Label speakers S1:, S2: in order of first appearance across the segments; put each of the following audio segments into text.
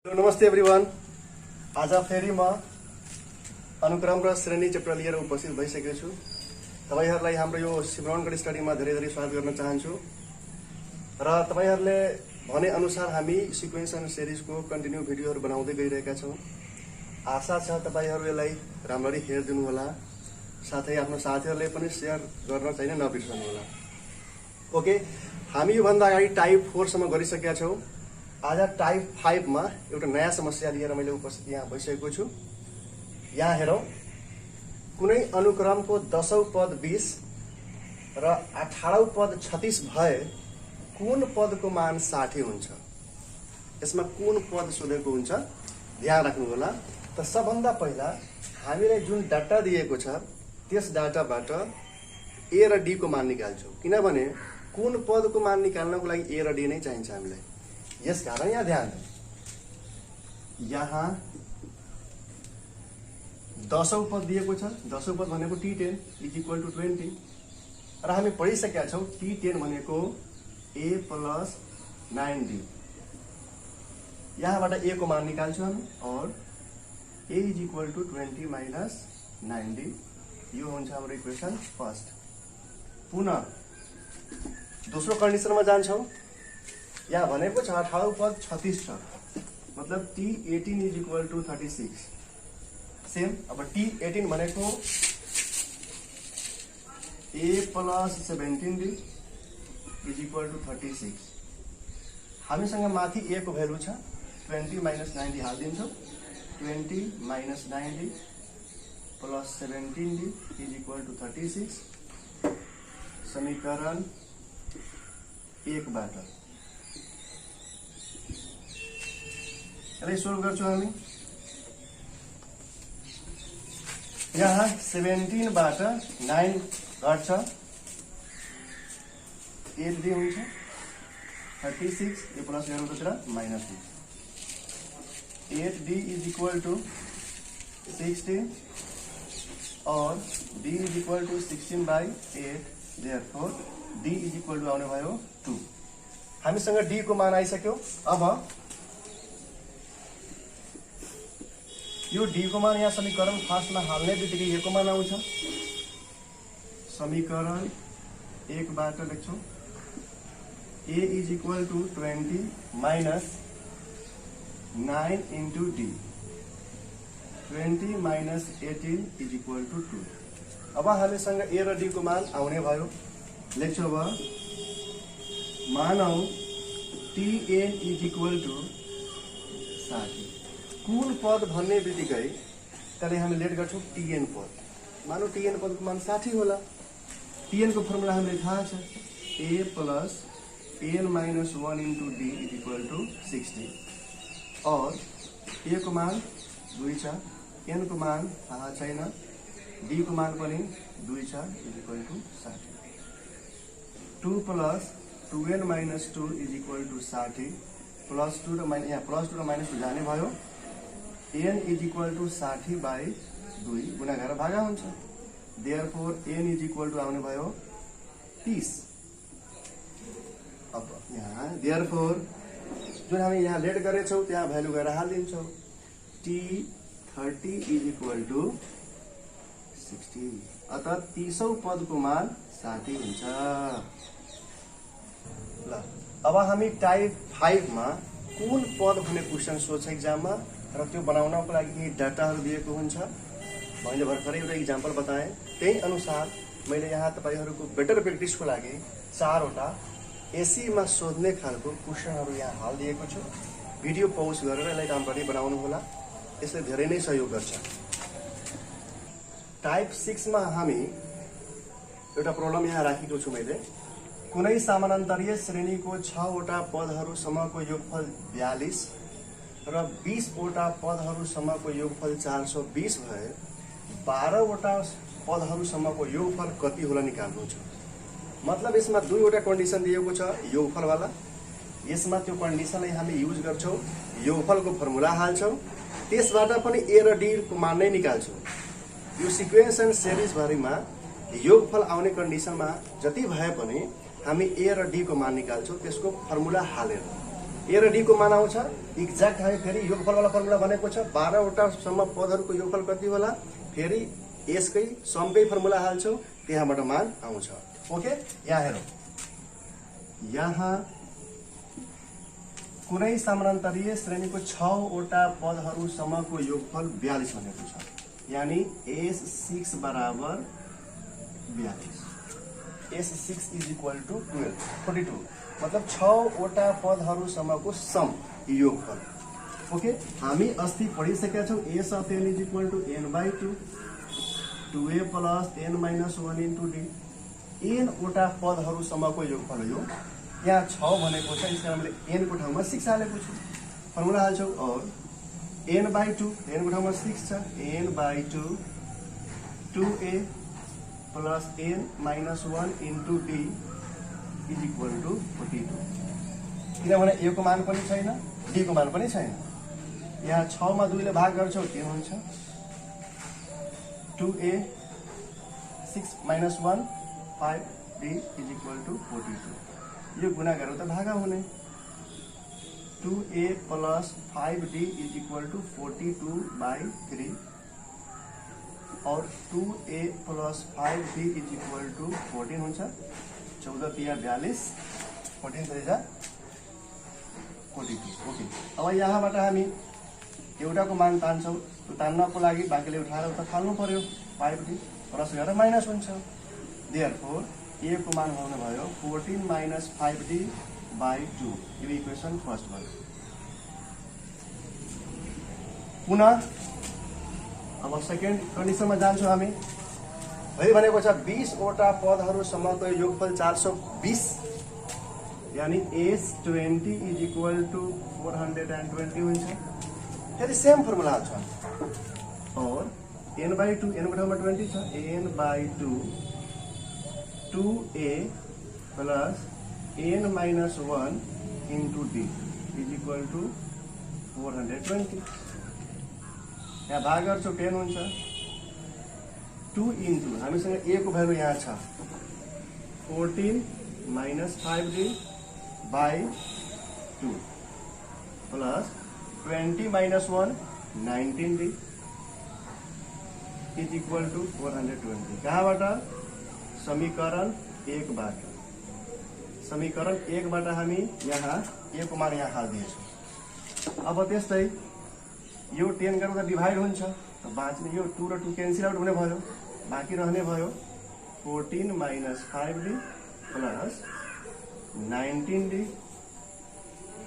S1: नमस्ते एभ्रिवान। आज फेरि म अनुक्रम र श्रेणी च्याप्टर लिएर उपस्थित भइसकेको छु। तपाईहरुलाई हाम्रो यो सिमरनगढ स्टडीमा धेरै धेरै स्वागत गर्न चाहन्छु र तपाईहरुले भने अनुसार हामी सिक्वेन्स एन्ड सिरिजको कन्टिन्यू भिडियोहरु बनाउँदै गइरहेका छौं। आशा छ तपाईहरु यसलाई राम्ररी हेर्दिनु होला, साथै आफ्नो साथीहरुले पनि शेयर गर्न चाहिँ नबिर्सनु होला। ओके, हामी यो भन्दा अगाडि टाइप 4 सम्म गरिसकेका छौं। आज टाइप 5 मा एउटा नयाँ समस्या लिएर मैले उपस्थित यहाँ भइसकेको छु। यहाँ हेरौं, कुनै अनुक्रमको 10औं पद 20 र 18औं पद 36 भए कुन पदको मान 60 हुन्छ। यसमा कुन पद सोधेको हुन्छ ध्यान राख्नु होला। त सबभन्दा पहिला हामीलाई जुन डाटा दिएको छ त्यस डाटाबाट ए र डी को मान निकाल्छौं, किनभने कुन पदको मान निकाल्नको लागि ए र डी नै चाहिन्छ हामीलाई। यस कारण यहाँ ध्यान, यहाँ 10औं पद दिएको छ। 10औं पद भनेको T10 = 20 र हामी पढिसकेका छौं T10 भनेको a + 9d। यहाँबाट a को मान निकाल्छौं हामी और a = 20 - 9d। यो हुन्छ हाम्रो इक्वेसन फर्स्ट। पुनः दोस्रो कन्डिसनमा जान्छौं। यहाँ भनेको छ 18औं पद 36 छ, मतलब T18 = 36। सेम अब T18 भनेको a + 17d = 36। हामीसँग माथि a को भ्यालु छ 20 - 9d हाल्दिन्छौं। 20 - 9d + 17d = 36। समीकरण 1 बाट यसलाई सोल्भ गर्छौं हामी। यहाँ 17 बाट 9 घट्छ, 8d हुन्छ 36। यो प्लस गर्नु कतिरा माइनस 8d = 16 और d = 16/8। therefore d = आउने भयो 2। हामीसँग d को मान आइसक्यो। अब यो d को मान यहाँ समीकरण फर्स्टमा हाल्ने बित्तिकै a को मान आउँछ। समीकरण 1 बाट लेख्छौं a = 20 - 9 × d। 20 - 18 = 2। अब हामीसँग a र d को मान आउने भयो। लेख्छौं अब मानौ Tn = 60। कुन पद भन्ने बित्तिकै त्यसलाई हामी लेट गर्छौं Tn पद। मानौ Tn पदको मान 60 होला। Tn को फर्मुला हामीलाई थाहा छ, a + n - 1 × d = 60 और a को मान 2 छ, n को मान थाहा छैन, d को मान पनि 2 छ = 60। 2 + 2n - 2 = 60 प्लस 2 र यहाँ प्लस 2 र माइनस 2 जाने भयो। n = 60/2 गुणाकार भागा हुन्छ। therefore n = आउने भयो 30। अब यहाँ therefore जुन हामी यहाँ लेट गरेछौं त्यहाँ भ्यालु गएर हाल्दिन्छौं। T30 = 60। अतः 30औं पदको मान 60 हुन्छ। ल, अब हामी टाइप 5 मा कुन पद भन्ने क्वेशन सोध्छ एक्जाममा र त्यो बनाउनको लागि केही डाटाहरु दिएको हुन्छ। मैले भर्खरै एउटा एक्जाम्पल बताएँ, त्यही अनुसार मैले यहाँ तपाईहरुको बेटर प्र्याक्टिसको लागि 4 वटा एसी मा सोध्ने खालको क्वेशनहरु यहाँ हाल्दिएको छु। भिडियो पौज गरेर यसलाई राम्ररी बनाउनु होला, यसले धेरै नै सहयोग गर्छ। टाइप 6 मा हामी एउटा प्रब्लम यहाँ राखेको छु मैले। कुनै समानान्तरीय श्रेणीको 6 वटा पदहरुसम्मको योगफल 42 र 20 वटा पदहरुसम्मको योगफल 420 भए 12 वटा पदहरुसम्मको योगफल कति होला निकाल्नु छ। मतलब यसमा 2 वटा कन्डिसन दिएको छ योगफल वाला। यसमा त्यो कन्डिसनलाई हामी युज गर्छौं, योगफलको फर्मुला हाल्छौं, त्यसबाट पनि a र d को मान नै निकाल्छौं। यो सिक्वेन्स एन्ड सिरिज भरिमा योगफल आउने कन्डिसनमा जति भए पनि हामी a र d को मान निकाल्छौं त्यसको फर्मुला हालेर। a र d को मान आउँछ एक्ज्याक्ट हामी फेरि योगफलवाला फर्मुला भनेको छ 12 वटासम्म पदहरूको योगफल कति होला, फेरि यसकै समकै फर्मुला हाल्छौँ, त्यहाँबाट मान आउँछ। ओके, यहाँ हेरौँ, यहाँ कुनै समानान्तरीय श्रेणीको 6 वटा पदहरूसम्मको योगफल 42 भनेको छ, यानि S6 बराबर 42, S6 इज इक्वल टू 12, 42, मतलब 6 वटा पदहरूसम्मको सम योगफल। ओके, हामी अस्ति पढिसकेका छौँ S of n is equal to n/2, 2a plus n minus 1 into d, n वटा पदहरूसम्मको योगफल हो यो। यहाँ 6 भनेको छ, यस कारणले n को ठाउँमा 6 हालेको छु, फर्मुला हाल्छौँ, और n/2, n को ठाउँमा 6 छ, n/2 2a plus n minus 1 into d is equal to 42, किनभने a को मान पनि छैन, d को मान पनि छैन। यहाँ 6 मा 2 ले भाग गर्छौँ के हुन्छ, 2a 6 minus 1 5d is equal to 42, यो गुणा गरौँ त भागा हुने, 2a plus 5d is equal two 42/3, और 2a plus 5d is equal to 14 हुन्छ, 14 तिया 42, 14 तिया 42। ओके, अब यहाँबाट हामी एउटाको मान तान्छौँ, त्यो तान्नको लागि बाँकीले उठाएर उता फाल्नु पर्यो, 5d प्लस गरेर माइनस हुन्छ, देयरफोर a को मान आउने भयो 14 माइनस 5d/2, यो इक्वेसन फर्स्ट भयो। पुनः अब सेकेन्ड कन्डिसनमा जान्छौँ हामी, है भनेको छ 20 वटा पदहरूसम्मको योगफल 420, यानी S20 इज इक्वल टू 420 हुन्छ। फेरि सेम फर्मुला हाल्छौँ, और n/2, n को ठाउँमा 20 छ, n/2 2a plus n minus 1 into d is equal to 420, यहाँ भाग गर्छौँ 10 हुन्छ, 2 इन्टु हामीसँग a को भ्यालु यहाँ छ 14 minus 5d/2 plus 20 minus 1 19d is equal to 420। कहाँबाट, समीकरण 1 बाट, समीकरण 1 बाट हामी यहाँ a को मान यहाँ हालिदिएछौँ। अब त्यस्तै यो 10 गरेर डिभाइड हुन्छ, त बाँच्ने यो 2 र 2 क्यान्सल आउट हुने भयो, बाँकी रहने भयो 14 माइनस 5d प्लस 19d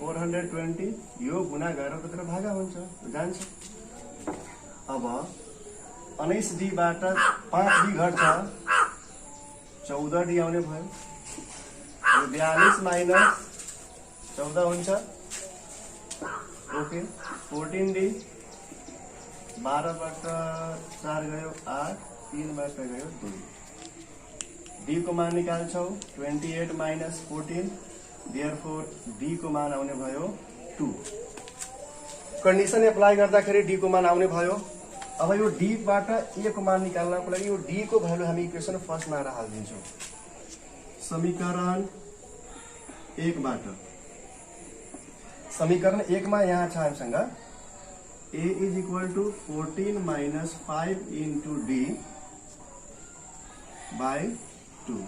S1: 420, यो गुणा गरेर त्यतिर भागा हुन्छ, जान्छ। अब 19d बाट 5d घट्छ, 14d आउने भयो, 42 माइनस 14 हुन्छ। ओके, 14d 12 बाट 4 गयो 8, 3 बाट गयो 2, d को मान निकाल्छौँ 28 माइनस 14, देयरफोर d को मान आउने भयो 2। कन्डिसन एप्लाई गर्दाखेरि d को मान आउने भयो। अब यो d बाट a को मान निकाल्नको लागि यो d को भ्यालु हामी इक्वेसन फर्स्ट मा हाल्दिन्छौँ, समीकरण 1 बाट। समीकरण 1 मा यहाँ छ हामीसँग a is equal to 14 minus 5 into d by 2,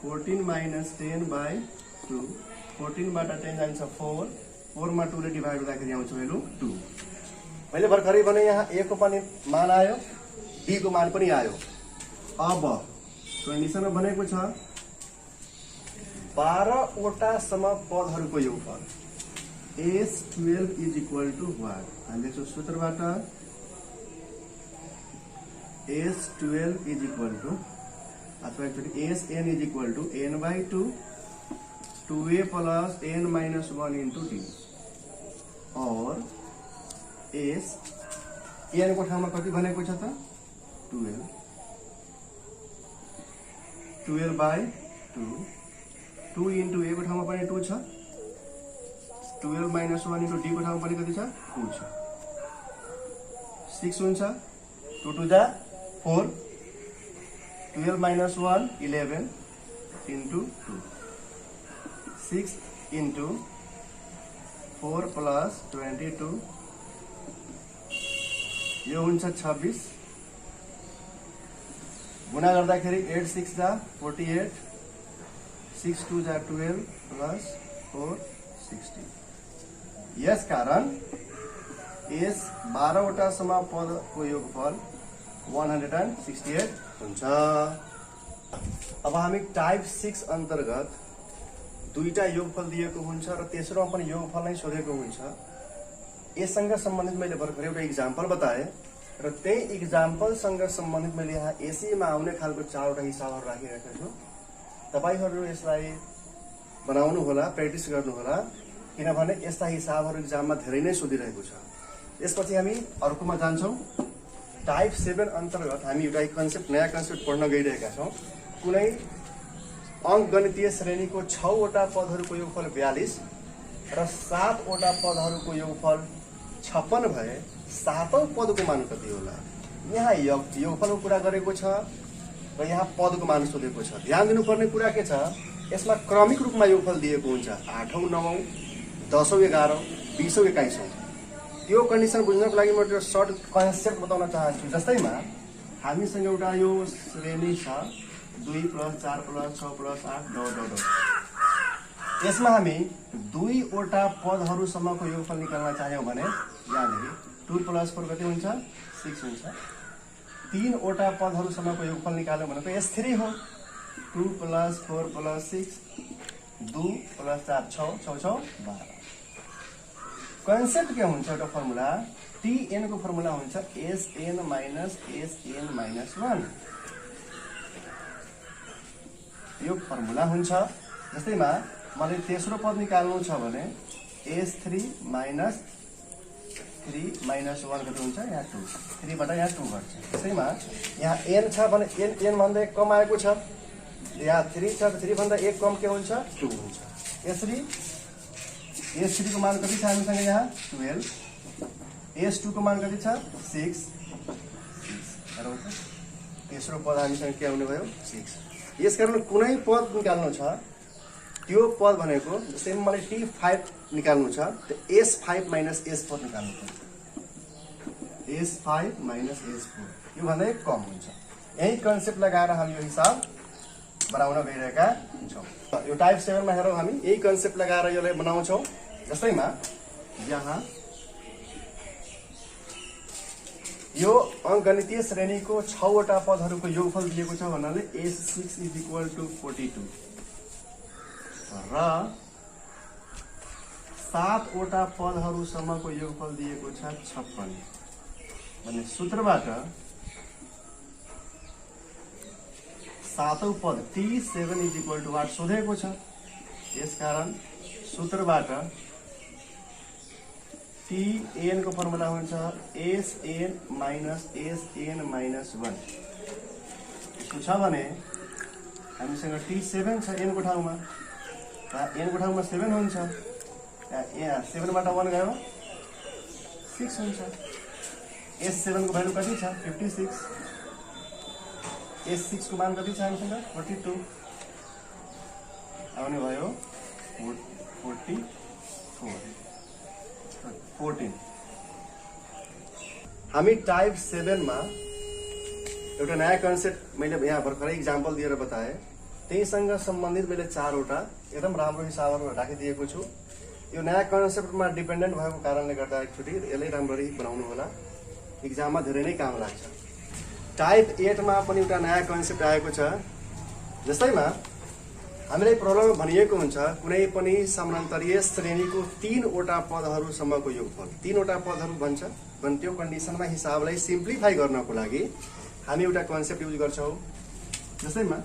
S1: 14 minus 10/2, 14 बाट 10 जान्छ 4, 4 मा 2 ले डिभाइड गर्दाखेरि आउँछ भ्यालु 2। मैले भर्खरै भने यहाँ a को पनि मान आयो, d को मान पनि आयो। अब कन्डिसनमा भनेको छ 12 वटासम्म पदहरूको योगफल S12 is equal two what, हामीले सूत्रबाट S12 इज इक्वल टू, अथवा actually Sn is equal to n/2 2a plus n minus 1 into d, और S n को ठाउँमा कति भनेको छ त 12, 12/2, 2 इन्टु a को ठाउँमा पनि 2 छ, 12 माइनस 1 इन्टु d को ठाउँमा पनि कति छ 2 छ, 6 हुन्छ, 2 2 जा 4, 12 माइनस 1 11 इन्टु 2, 6 इन्टु 4 प्लस 22 यो हुन्छ 26 गुणा गर्दाखेरि 8 6 जा 48 6 2 जा 12 प्लस 4 60 यस कारण यस 12 वटा सम पदको योगफल 168 हुन्छ। अब हामी टाइप 6 अन्तर्गत दुईटा योगफल दिएको हुन्छ र तेस्रोमा पनि योगफल नै सोधेको हुन्छ। यससँग सम्बन्धित मैले भर्खर एउटा इक्जाम्पल बताएँ र त्यही इक्जाम्पलसँग सम्बन्धित मैले यहाँ एसीमा आउने खालको 4वटा हिसाबहरू राखिरहेको छु। तपाईहरु यसलाई बनाउनु होला, प्र्याक्टिस गर्नु होला, किनभने यस्ता हिसाबहरू इक्जाममा धेरै नै सोधिरहेको छ। यसपछि हामी अर्कोमा जान्छौँ। टाइप 7 अन्तर्गत हामी एउटा कन्सेप्ट नयाँ कन्सेप्ट पढ्न गइरहेका छौँ। कुनै अंकगणितीय श्रेणीको 6 वटा पदहरूको योगफल 42 र 7 वटा पदहरूको योगफल 56 भए 7औं पदको मान कति होला। यहाँ योगफलको कुरा गरेको छ र यहाँ पदको मान सोधेको छ। ध्यान दिनुपर्ने कुरा के छ, यसमा क्रमिक रूपमा योगफल दिएको हुन्छ 8औं 9औं 10औं 11औं 20औं 21औं। त्यो कन्डिसन बुझ्नको लागि म एउटा सर्ट कन्सेप्ट बताउन चाहन्छु। जस्तैमा हामीसँग एउटा यो श्रेणी छ 2 प्लस 4 प्लस 6 प्लस 8 डट। यसमा हामी 2 वटा पदहरूसम्मको योगफल निकाल्न चाह्यौं भने यहाँदेखि 2 प्लस 4 कति हुन्छ 6 हुन्छ। 3 वटा पदहरूसम्मको योगफल निकाल्यौं भनेको S3 हो। 2 प्लस 4 प्लस 6 2 प्लस 4 6 6 6 12। कन्सेप्ट के हुन्छ एउटा फर्मुला Tn को फर्मुला हुन्छ Sn माइनस Sn माइनस 1। यो फर्मुला हुन्छ। जस्तैमा मलाई तेस्रो पद निकाल्नु छ भने S3 माइनस 3 माइनस 1 कति हुन्छ यहाँ 2 3 बाट यहाँ 2 घट्छ। त्यसैमा यहाँ n छ भने n भन्दा 1 कम आएको छ। यहाँ 3 छ 3 भन्दा 1 कम के हुन्छ 2 हुन्छ। S3 को मान कति छ हामीसँग यहाँ 12। S2 को मान कति छ 6। तेस्रो पद हामीसँग के आउने भयो 6। यसकारण कुनै पद निकाल्नु छ त्यो पद भनेको जस्तै मलाई T5 निकाल्नु छ त S5 माइनस S4 निकाल्नु पर्छ। S5 माइनस S4 यो भन्दा कम हुन्छ। यही कन्सेप्ट लगाएर हामी यो हिसाब बनाउन गइरहेका छौं। यो टाइप 7 मा हेरौं हामी यही कन्सेप्ट लगाएर यसलाई बनाउँछौं। जस्तैमा यहाँ यो अंकगणितीय श्रेणीको 6 वटा पदहरूको योगफल दिएको छ भन्नाले S6 = 42 र 7 वटा पदहरूसम्मको योगफल दिएको छ 56 भन्ने सूत्रबाट 7औं पद T7 = 8 सोधेको छ। यसकारण सूत्रबाट Tn को फर्मुला हुन्छ Sn माइनस Sn माइनस 1। यस्तो छ भने हामीसँग T7 छ n को ठाउँमा n को ठाउँमा 7 हुन्छ। यहाँ 7 बाट 1 गयो 6 हुन्छ। S7 को भ्यालु कति छ 56। S6 को मान कति छ हामीसँग 42 आउने भयो 14। हामी टाइप 7 मा एउटा नयाँ कन्सेप्ट मैले यहाँ भर्खरै इक्जाम्पल दिएर बताएँ। त्यहीसँग सम्बन्धित मैले 4 वटा एकदम राम्रो हिसाबहरू राखिदिएको छु। यो नयाँ कन्सेप्टमा डिपेन्डेन्ट भएको कारणले गर्दा एकचोटि यसलाई राम्ररी बनाउनु होला, इक्जाममा धेरै नै काम लाग्छ। टाइप 8 मा पनि एउटा नयाँ कन्सेप्ट आएको छ। जस्तैमा हामीलाई प्रब्लममा भनिएको हुन्छ कुनै पनि समान्तरीय श्रेणीको 3 वटा पदहरूसम्मको योगफल 3 वटा पदहरू भन्छ भने त्यो कन्डिसनमा हिसाबलाई सिम्प्लिफाई गर्नको लागि हामी एउटा कन्सेप्ट युज गर्छौं। जस्तैमा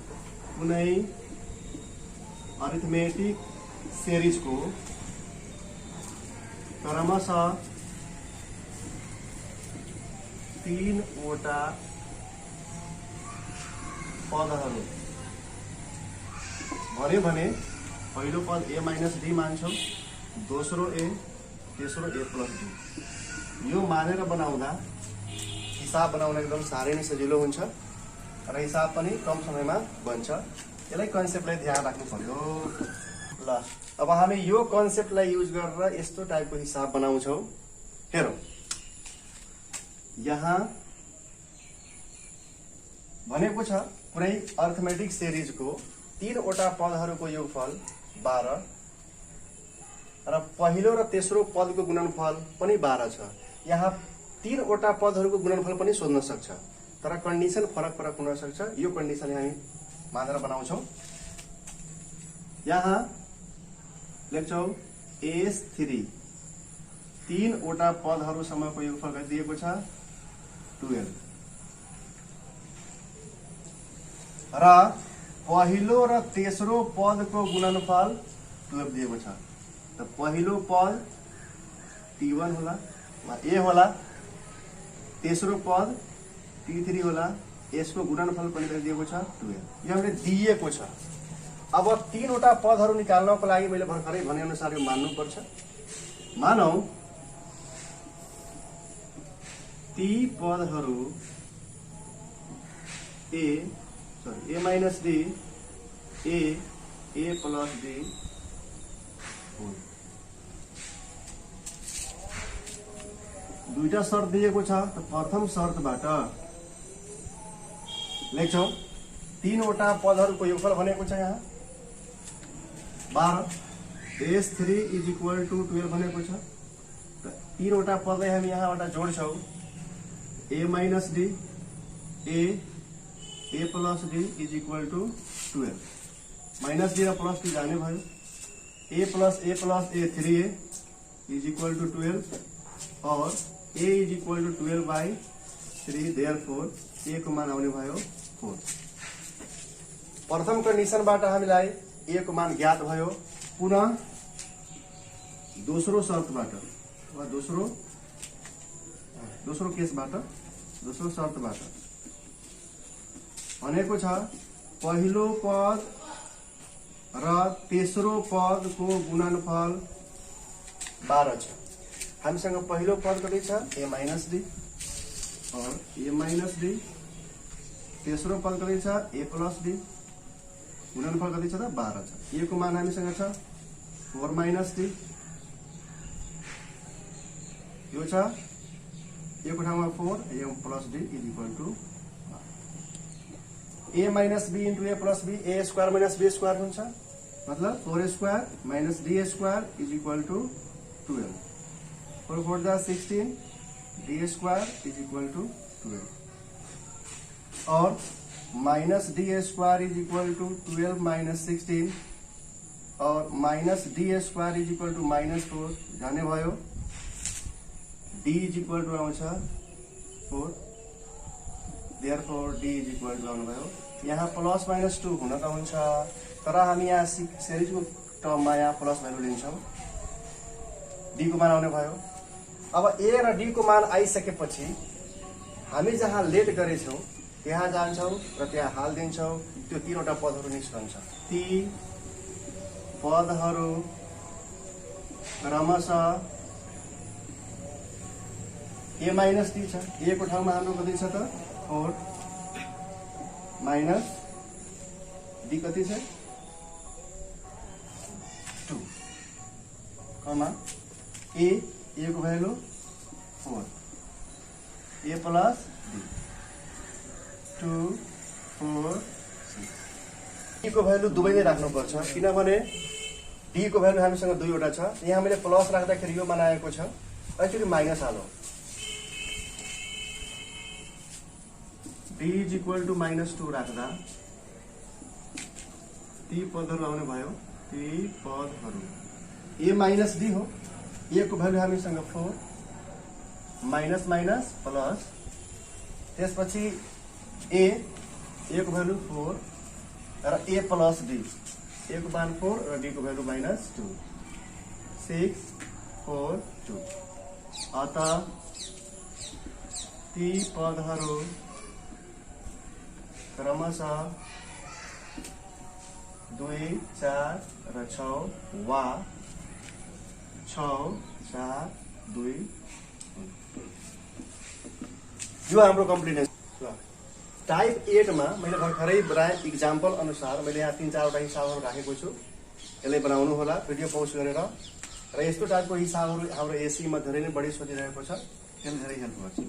S1: कुनै अरिथमेटिक सिरिजको क्रमशः 3 वटा पदहरू भन्यो भने पहिलो पद a माइनस d मान्छौं, दोस्रो a, तेस्रो a प्लस d। यो मानेर बनाउँदा हिसाब बनाउन एकदम साह्रै नै सजिलो हुन्छ र हिसाब पनि कम समयमा बन्छ। यसलाई कन्सेप्टलाई ध्यान राख्नु पर्यो। ल अब हामी यो कन्सेप्टलाई युज गरेर यस्तो टाइपको हिसाब बनाउँछौं। हेरौं, यहाँ भनेको छ कुनै अर्थमेटिक सिरिजको 3 वटा पदहरूको योगफल 12 र पहिलो र तेस्रो पदको गुणनफल पनि 12 छ। यहाँ 3 वटा पदहरूको गुणनफल पनि सोध्न सक्छ, तर कन्डिसन फरक फरक हुन सक्छ। यो कन्डिसन हामी मानेर बनाउँछौं। यहाँ लेख्छौं S3 3 वटा पदहरूसम्मको योगफल दिएको छ 12 र पहिलो र तेस्रो पदको गुणनफल 12 दिएको छ। त पहिलो पद T1 होला वा A होला, तेस्रो पद T3 होला, यसको गुणनफल पनि दिएको छ 12। यो हामीले दिएको छ। अब 3 वटा पदहरू निकाल्नको लागि मैले भर्खरै भने अनुसार यो मान्नु पर्छ। मानौ ती पदहरू A minus D, A plus D हुन्। दुईटा शर्त दिएको छ। त प्रथम शर्तबाट लेख्छौं 3 वटा पदहरूको योगफल भनेको छ यहाँ 12, S3 इज इक्वल टू 12 भनेको छ। त 3 वटा पदलाई हामी यहाँबाट जोड्छौं। A minus D, A plus D is equal to 12। Minus D र प्लस D जाने भयो। A plus A 3A is equal to 12 और A is equal to 12/3। Therefore A को मान आउने भयो 4। प्रथम कन्डिसनबाट हामीलाई A को मान ज्ञात भयो। पुनः दोस्रो शर्तबाट वा दोस्रो केसबाट दोस्रो शर्तबाट भनेको छ पहिलो पद र तेस्रो पदको गुणनफल 12 छ। हामीसँग पहिलो पद कति छ A माइनस D और A माइनस D, तेस्रो पद कति छ A प्लस D, गुणनफल कति छ त 12 छ। A को मान हामीसँग छ 4 माइनस D, यो छ A को ठाउँमा 4, A plus D is equal to A minus B into A plus B, A square minus B square हुन्छ। मतलब 4 square minus D square is equal to 12। 4 4 जा 16, D square is equal to 12 और minus D square is equal to 12 minus 16 और minus D square is equal to minus 4 जाने भयो। D is equal to आउँछ 4। Therefore D is equal two आउनु भयो। यहाँ plus minus 2 हुन त हुन्छ, तर हामी यहाँ सिरिजको टर्ममा यहाँ प्लस भ्यालु लिन्छौं। D को मान आउने भयो। अब A र D को मान आइसकेपछि हामी जहाँ लेट गरेछौं त्यहाँ जान्छौं र त्यहाँ हाल दिन्छौं। त्यो 3 वटा पदहरू निस्कन्छ। ती पदहरू क्रमशः A माइनस D छ। A को ठाउँमा हाम्रो कति छ त 4 माइनस D कति छ 2 कमा A को भ्यालु 4, A प्लस D 2 4 6। D को भ्यालु दुवै नै राख्नुपर्छ, किनभने D को भ्यालु हामीसँग 2 वटा छ। यहाँ मैले प्लस राख्दाखेरि यो बनाएको छ, एक्चुअली माइनस हालौं। D is equal to minus 2 राख्दा ती पदहरू आउने भयो। ती पदहरू A माइनस D हो। A को भ्यालु हामीसँग 4, माइनस माइनस प्लस, त्यसपछि A को भ्यालु 4 र A प्लस D, A को मान 4 र D को भ्यालु माइनस 2 6 4 2। अतः ती पदहरू क्रमशः 2 4 र 6 वा 6 4 2। यो हाम्रो कम्प्लिट। टाइप 8 मा मैले भर्खरै बनाए इक्जाम्पल अनुसार मैले यहाँ 3 4 वटा हिसाबहरू राखेको छु। यसलाई बनाउनु होला भिडियो पोस्ट गरेर र यस्तो टाइपको हिसाबहरू हाम्रो एसीमा धेरै नै बढी सोधिरहेको छ त्यसले धेरै हेल्प गर्छ।